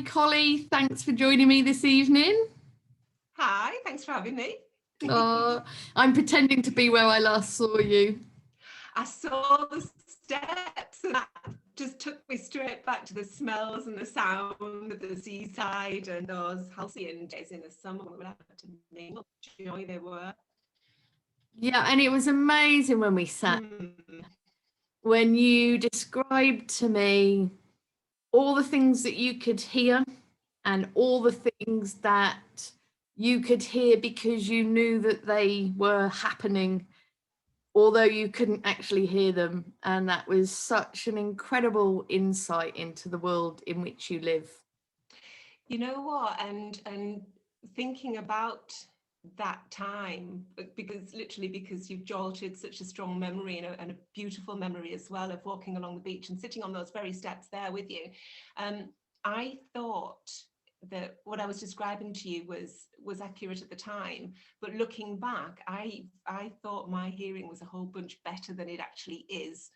Collie, thanks for joining me this evening. Hi, thanks for having me. I'm pretending to be where I last saw you. I saw the steps and that just took me straight back to the smells and the sound of the seaside and those halcyon days in the summer when we were out to mingle. Joy they were. Yeah, and it was amazing when we sat, when you described to me all the things that you could hear and all the things that you could hear because you knew that they were happening, although you couldn't actually hear them. And that was such an incredible insight into the world in which you live. You know what? And thinking about that time, because you've jolted such a strong memory and a beautiful memory as well of walking along the beach and sitting on those very steps there with you. I thought that what I was describing to you was accurate at the time, but looking back, I thought my hearing was a whole bunch better than it actually is.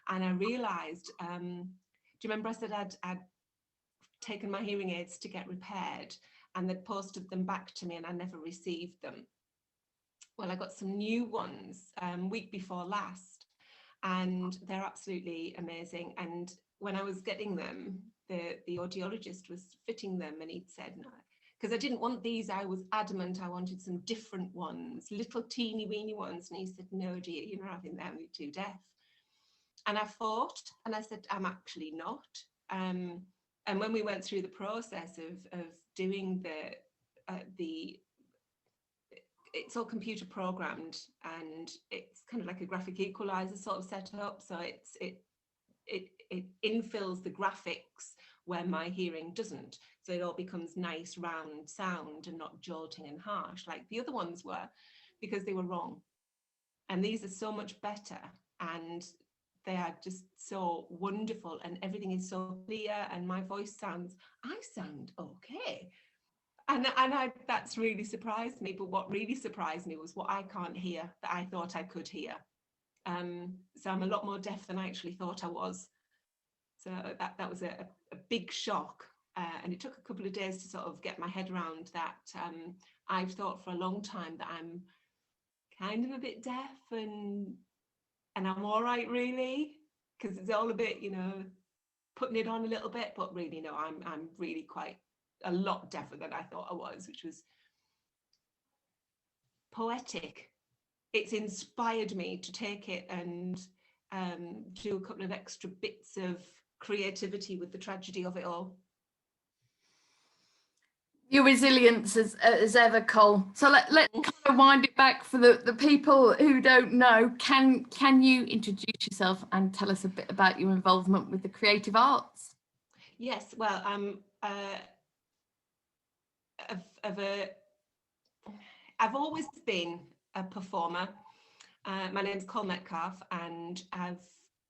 And I realized, do you remember I said I'd taken my hearing aids to get repaired and they'd posted them back to me and I never received them? Well, I got some new ones week before last, and they're absolutely amazing. And when I was getting them, the audiologist was fitting them and he'd said, no, because I didn't want these. I was adamant I wanted some different ones, little teeny weeny ones. And he said, no, dear, you're not having them, you're too deaf. And I fought and I said, I'm actually not. And when we went through the process of doing the it's all computer programmed and it's kind of like a graphic equalizer sort of setup. So it infills the graphics where my hearing doesn't. So it all becomes nice round sound and not jolting and harsh like the other ones were, because they were wrong. And these are so much better and they are just so wonderful and everything is so clear and my voice I sound okay. And that's really surprised me. But what really surprised me was what I can't hear that I thought I could hear. So I'm a lot more deaf than I actually thought I was. So that was a big shock. And it took a couple of days to sort of get my head around that. I've thought for a long time that I'm kind of a bit deaf and I'm all right, really, because it's all a bit, putting it on a little bit. But really, no, I'm really quite a lot deafer than I thought I was, which was poetic. It's inspired me to take it and do a couple of extra bits of creativity with the tragedy of it all. Your resilience as ever, Cole. So let's kind of wind it back for the people who don't know. Can you introduce yourself and tell us a bit about your involvement with the creative arts? Yes, well, I've always been a performer. My name's Metcalfe and I've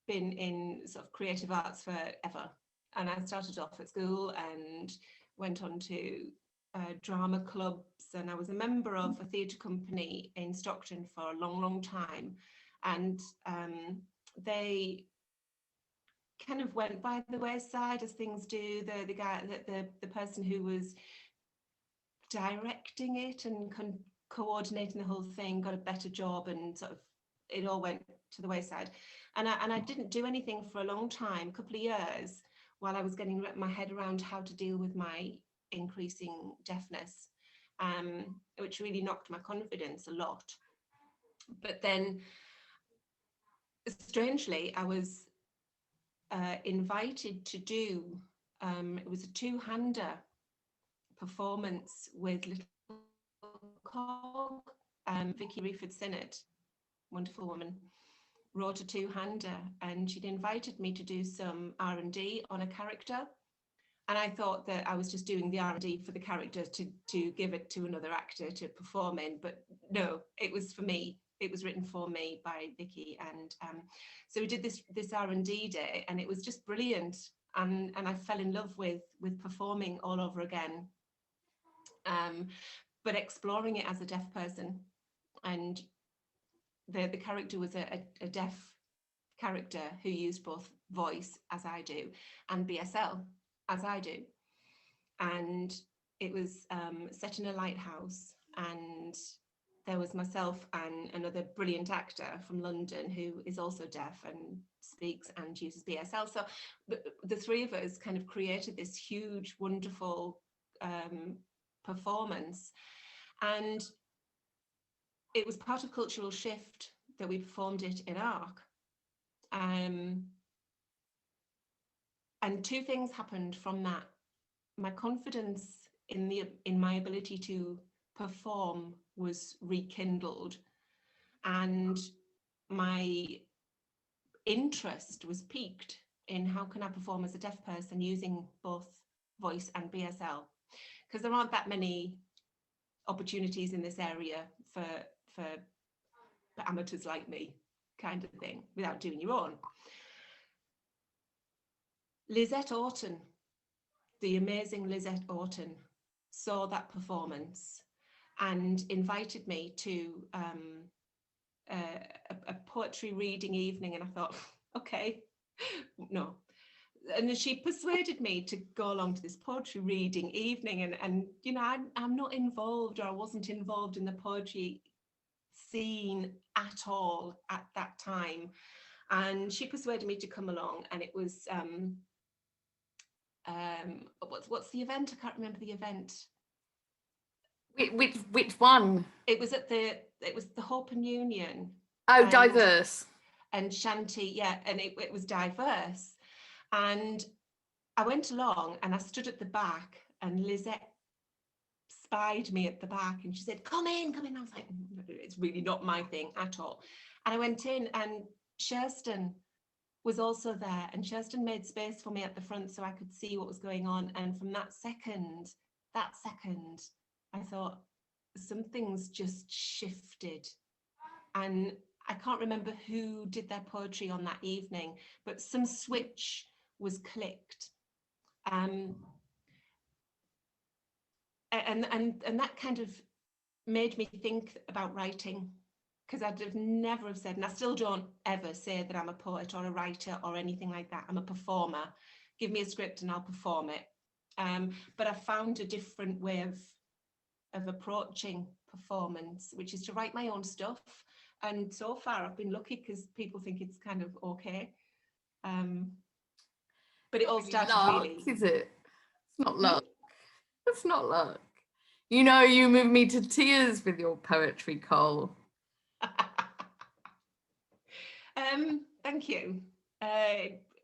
been in sort of creative arts forever. And I started off at school and went on to drama clubs, and I was a member of a theatre company in Stockton for a long time. And they kind of went by the wayside, as things do. The person who was directing it and coordinating the whole thing got a better job, and sort of it all went to the wayside. And I didn't do anything for a long time, a couple of years, while I was getting my head around how to deal with my increasing deafness, which really knocked my confidence a lot. But then, strangely, I was invited to do, it was a two-hander performance with Little Cog. Vicky Reeford-Sinnott, wonderful woman, wrote a two-hander, and she'd invited me to do some R&D on a character. And I thought that I was just doing the R&D for the character to give it to another actor to perform in, but no, it was for me. It was written for me by Vicky, and so we did this R&D day, and it was just brilliant. And I fell in love with performing all over again, but exploring it as a deaf person. And the character was a deaf character who used both voice, as I do, and BSL, as I do. and it was set in a lighthouse, and there was myself and another brilliant actor from London who is also deaf and speaks and uses BSL. So the three of us kind of created this huge, wonderful performance. And it was part of Cultural Shift that we performed it in ARC. And two things happened from that. My confidence in my ability to perform was rekindled, and my interest was piqued in how can I perform as a deaf person using both voice and BSL, because there aren't that many opportunities in this area for amateurs like me, kind of thing, without doing your own. Lisette Orton, the amazing Lisette Orton, saw that performance and invited me to a poetry reading evening, and I thought, okay, no. And she persuaded me to go along to this poetry reading evening, and you know, I'm not involved, or I wasn't involved in the poetry scene at all at that time, and she persuaded me to come along. And it was what's the event? I can't remember the event. Which one? It was the Hope and Union. Oh, diverse. And Shanty, yeah, and it was diverse. And I went along and I stood at the back, and Lisette spied me at the back and she said, come in. I was like, it's really not my thing at all. And I went in, and Sherston was also there, and Sherston made space for me at the front so I could see what was going on. And from that second, I thought something's just shifted. And I can't remember who did their poetry on that evening, but some switch was clicked. And that kind of made me think about writing, because I'd have never have said, and I still don't ever say that I'm a poet or a writer or anything like that. I'm a performer. Give me a script and I'll perform it. But I found a different way of approaching performance, which is to write my own stuff. And so far I've been lucky, because people think it's kind of okay. But it all started really. Is it? It's not luck. It's not luck. You know, you moved me to tears with your poetry, Cole. Thank you.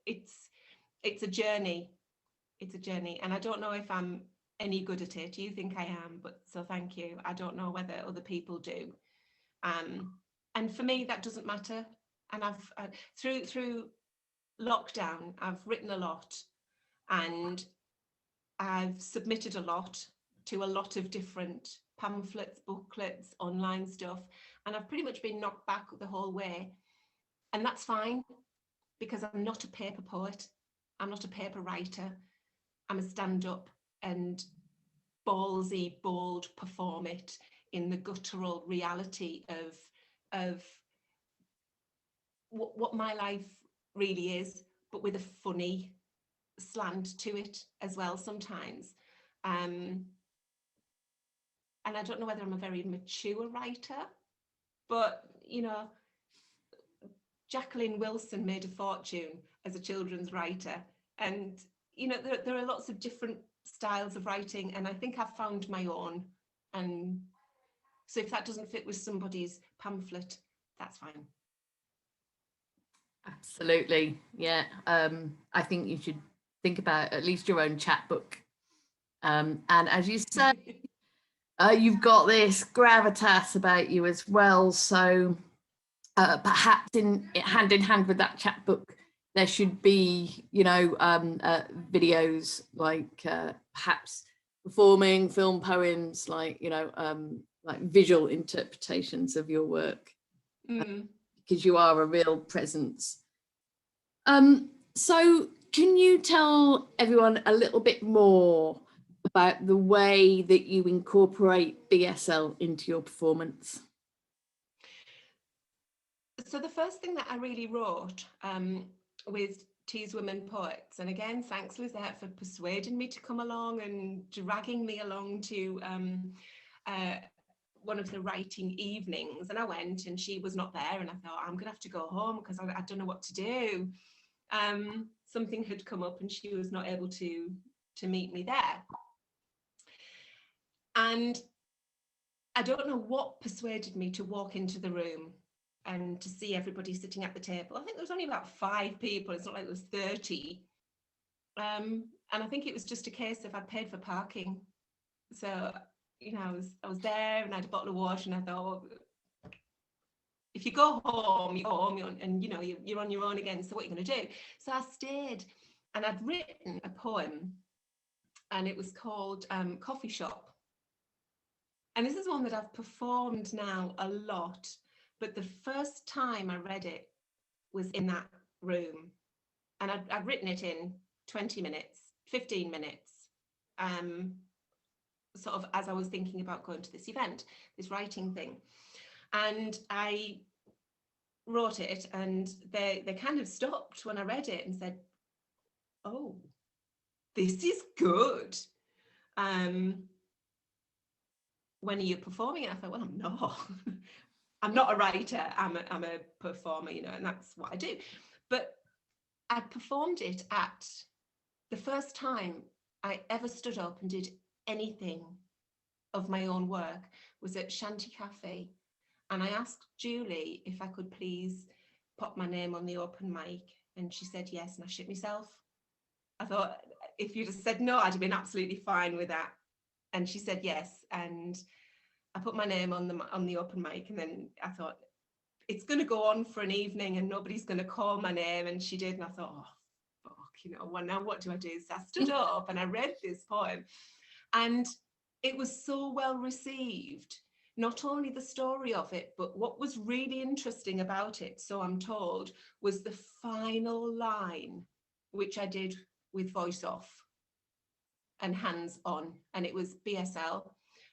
It's a journey. It's a journey, and I don't know if I'm any good at it. You think I am, but so thank you. I don't know whether other people do. And for me, that doesn't matter. And I've through lockdown, I've written a lot, and I've submitted a lot to a lot of different pamphlets, booklets, online stuff, and I've pretty much been knocked back the whole way. And that's fine, because I'm not a paper poet. I'm not a paper writer. I'm a stand-up and ballsy, bold perform it in the guttural reality of what my life really is, but with a funny slant to it as well sometimes. And I don't know whether I'm a very mature writer, but you know, Jacqueline Wilson made a fortune as a children's writer, and you know, there are lots of different styles of writing, and I think I've found my own. And so if that doesn't fit with somebody's pamphlet, that's fine. Absolutely, yeah. I think you should think about at least your own chapbook. And as you say, you've got this gravitas about you as well. So perhaps hand in hand with that chapbook, there should be, you know, videos like perhaps performing film poems, like, you know, like visual interpretations of your work, because you are a real presence. So can you tell everyone a little bit more about the way that you incorporate BSL into your performance? So the first thing that I really wrote with Tees Women Poets. And again, thanks Lizette for persuading me to come along and dragging me along to one of the writing evenings. And I went and she was not there, and I thought, I'm gonna have to go home because I don't know what to do. Something had come up and she was not able to meet me there. And I don't know what persuaded me to walk into the room and to see everybody sitting at the table. I think there was only about 5 people. It's not like there was 30. And I think it was just a case of I'd paid for parking. So, you know, I was there and I had a bottle of water, and I thought, well, if you go home, you go home, and you know, you're on your own again. So what are you going to do? So I stayed, and I'd written a poem, and it was called Coffee Shop. And this is one that I've performed now a lot, but the first time I read it was in that room, and I'd written it in 20 minutes, 15 minutes, sort of as I was thinking about going to this event, this writing thing. And I wrote it, and they kind of stopped when I read it and said, oh, this is good. When are you performing it? I thought, well, I'm not. I'm not a writer. I'm a performer, you know, and that's what I do. But I performed it at the first time I ever stood up and did anything of my own work was at Shanty Cafe. And I asked Julie if I could please pop my name on the open mic. And she said yes, and I shit myself. I thought if you'd have said no, I'd have been absolutely fine with that. And she said yes, and I put my name on the open mic, and then I thought it's going to go on for an evening and nobody's going to call my name, and she did, and I thought, oh fuck, you know, well, now what do I do? So I stood up and I read this poem, and it was so well received. Not only the story of it, but what was really interesting about it, so I'm told, was the final line, which I did with voice off and hands on, and it was BSL.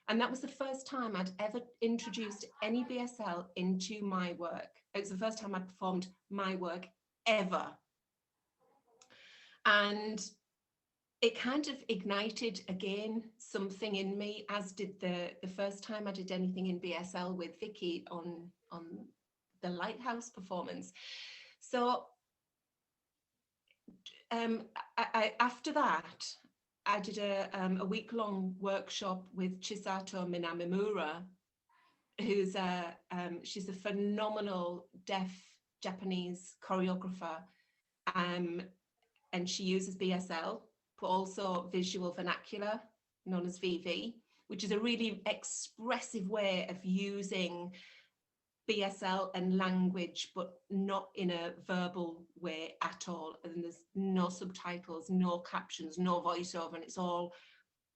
And that was the first time I'd ever introduced any BSL into my work. It was the first time I performed my work ever. And it kind of ignited again something in me, as did the first time I did anything in BSL with Vicky on the Lighthouse performance. So after that, I did a week-long workshop with Chisato Minamimura, who's she's a phenomenal deaf Japanese choreographer, and she uses BSL, but also visual vernacular, known as VV, which is a really expressive way of using BSL and language, but not in a verbal way at all. And there's no subtitles, no captions, no voiceover, and it's all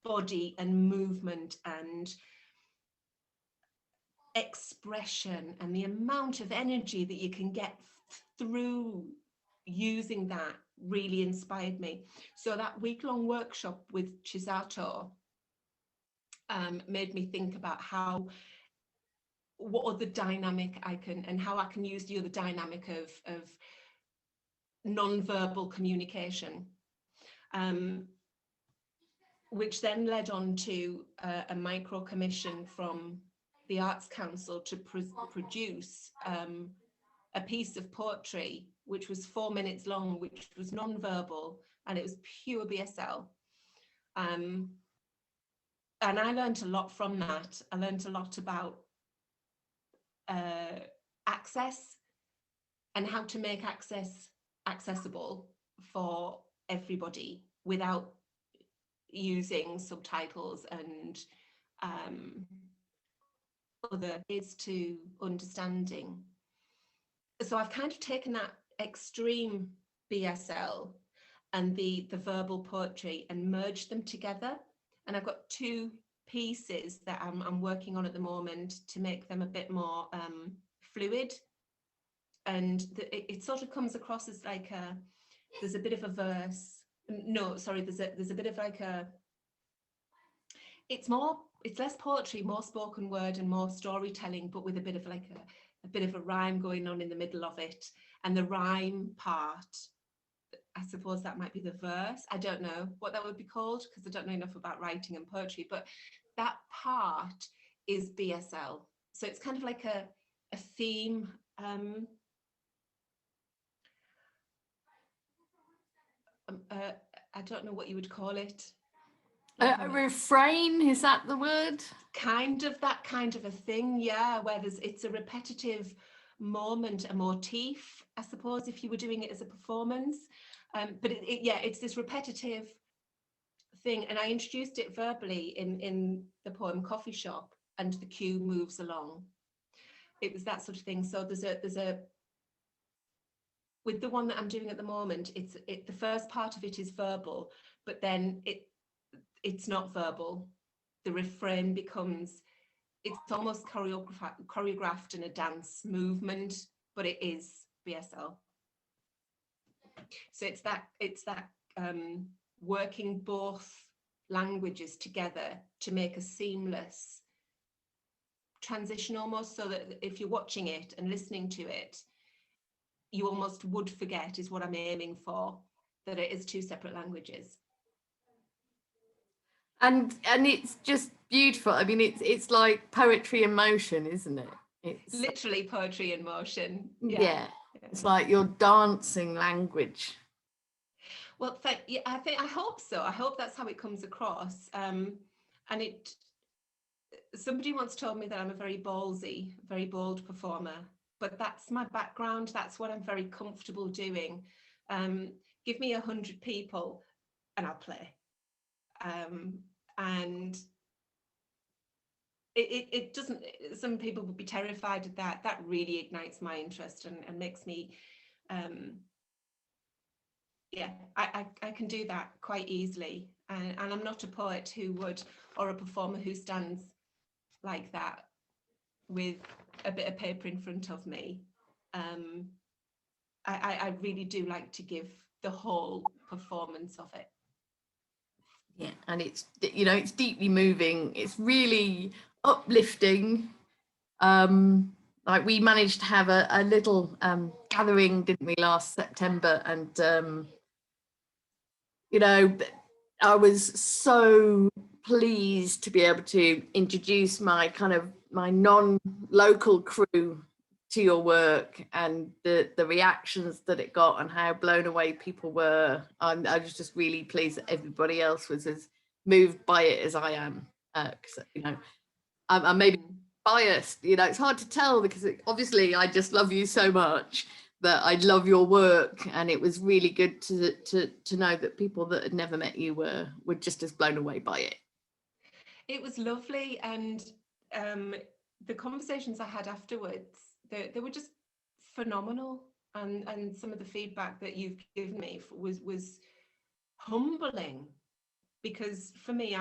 body and movement and expression, and the amount of energy that you can get through using that really inspired me. So that week-long workshop with Chisato made me think about what other dynamic I can, and how I can use the other dynamic of non-verbal communication, which then led on to a micro commission from the Arts Council to produce a piece of poetry, which was 4 minutes long, which was non-verbal, and it was pure BSL. And I learned a lot from that. I learned a lot about access and how to make access accessible for everybody without using subtitles and other aids to understanding. So I've kind of taken that extreme BSL and the verbal poetry and merged them together, and I've got 2 pieces that I'm working on at the moment to make them a bit more fluid, and it sort of comes across as like there's a bit of a verse, no sorry, there's a bit of like it's less poetry, more spoken word and more storytelling, but with a bit of like a bit of a rhyme going on in the middle of it. And the rhyme part, I suppose that might be the verse. I don't know what that would be called because I don't know enough about writing and poetry, but that part is BSL. So it's kind of like a theme. I don't know what you would call it. A refrain, is that the word? Kind of that kind of a thing, yeah, where it's a repetitive moment, a motif, I suppose, if you were doing it as a performance. But it's this repetitive thing, and I introduced it verbally in the poem Coffee Shop, and the cue moves along. It was that sort of thing. So there's a with the one that I'm doing at the moment, the first part of it is verbal, but then it's not verbal. The refrain becomes, it's almost choreographed in a dance movement, but it is BSL. So it's that working both languages together to make a seamless transition, almost, so that if you're watching it and listening to it, you almost would forget, is what I'm aiming for, that it is two separate languages. And it's just beautiful. I mean, it's like poetry in motion, isn't it? It's literally poetry in motion. Yeah. It's like you're dancing language. Well, I hope so. I hope that's how it comes across. And somebody once told me that I'm a very ballsy, very bold performer, but that's my background. That's what I'm very comfortable doing. Give me 100 people and I'll play. And it doesn't, some people would be terrified of that. That really ignites my interest and makes me, I can do that quite easily. And I'm not a poet who would, or a performer who stands like that with a bit of paper in front of me. I really do like to give the whole performance of it. Yeah, and it's deeply moving. It's really uplifting. Like we managed to have a little gathering, didn't we, last September, and I was so pleased to be able to introduce my non-local crew to your work, and the reactions that it got and how blown away people were. I was just really pleased that everybody else was as moved by it as I am. Because I'm maybe biased. It's hard to tell because obviously I just love you so much that I love your work, and it was really good to know that people that had never met you were just as blown away by it. It was lovely, and the conversations I had afterwards, they were just phenomenal, and some of the feedback that you've given me was humbling, because for me,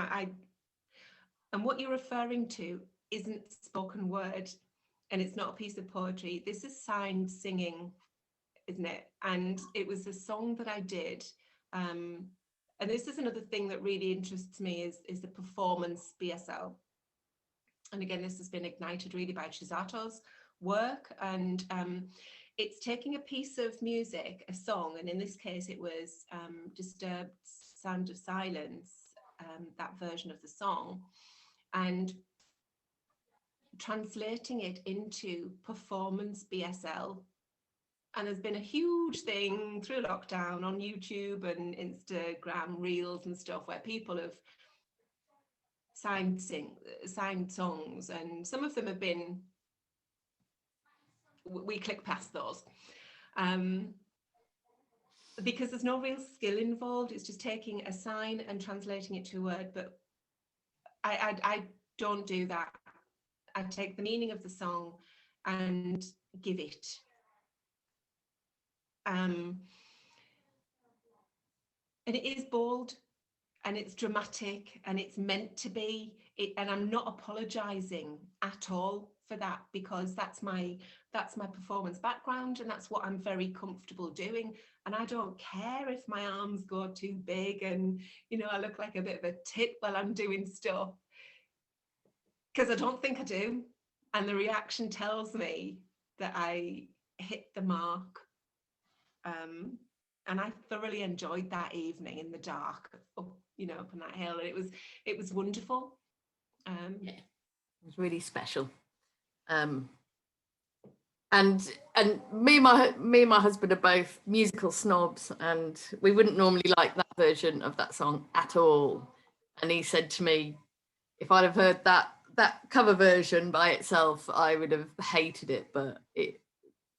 and what you're referring to isn't spoken word, and it's not a piece of poetry. This is signed singing, isn't it? And it was a song that I did. And this is another thing that really interests me is the performance BSL. And again, this has been ignited really by Chisato's work. And it's taking a piece of music, a song, and in this case, it was Disturbed Sound of Silence, that version of the song, and translating it into performance BSL. And there's been a huge thing through lockdown on YouTube and Instagram Reels and stuff where people have signed songs, and some of them have been, we click past those because there's no real skill involved. It's just taking a sign and translating it to a word. But I don't do that. I take the meaning of the song and give it. And it is bold, and it's dramatic, and it's meant to be it, and I'm not apologizing at all for that, because that's my performance background, and that's what I'm very comfortable doing. And I don't care if my arms go too big and I look like a bit of a tit while I'm doing stuff, because I don't think I do. And the reaction tells me that I hit the mark. And I thoroughly enjoyed that evening in the dark, up, up on that hill. And it was wonderful. Yeah, it was really special. And me and my husband are both musical snobs, and we wouldn't normally like that version of that song at all. And he said to me, if I'd have heard that cover version by itself, I would have hated it. But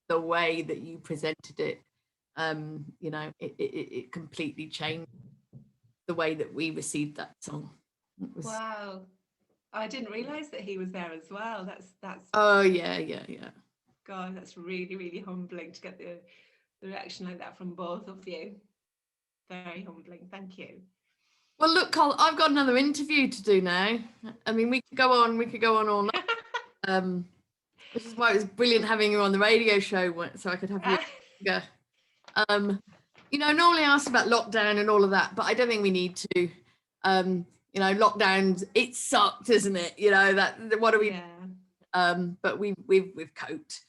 the way that you presented it, it completely changed the way that we received that song. Wow, I didn't realize that he was there as well. That's oh yeah. God, that's really, really humbling to get the reaction like that from both of you. Very humbling. Thank you. Well, look, Col, I've got another interview to do now. I mean, we could go on all night. Which is why it was brilliant having you on the radio show, so I could have you. Normally I ask about lockdown and all of that, but I don't think we need to. Lockdowns, it sucked, isn't it? What do we? Yeah. But we've coped.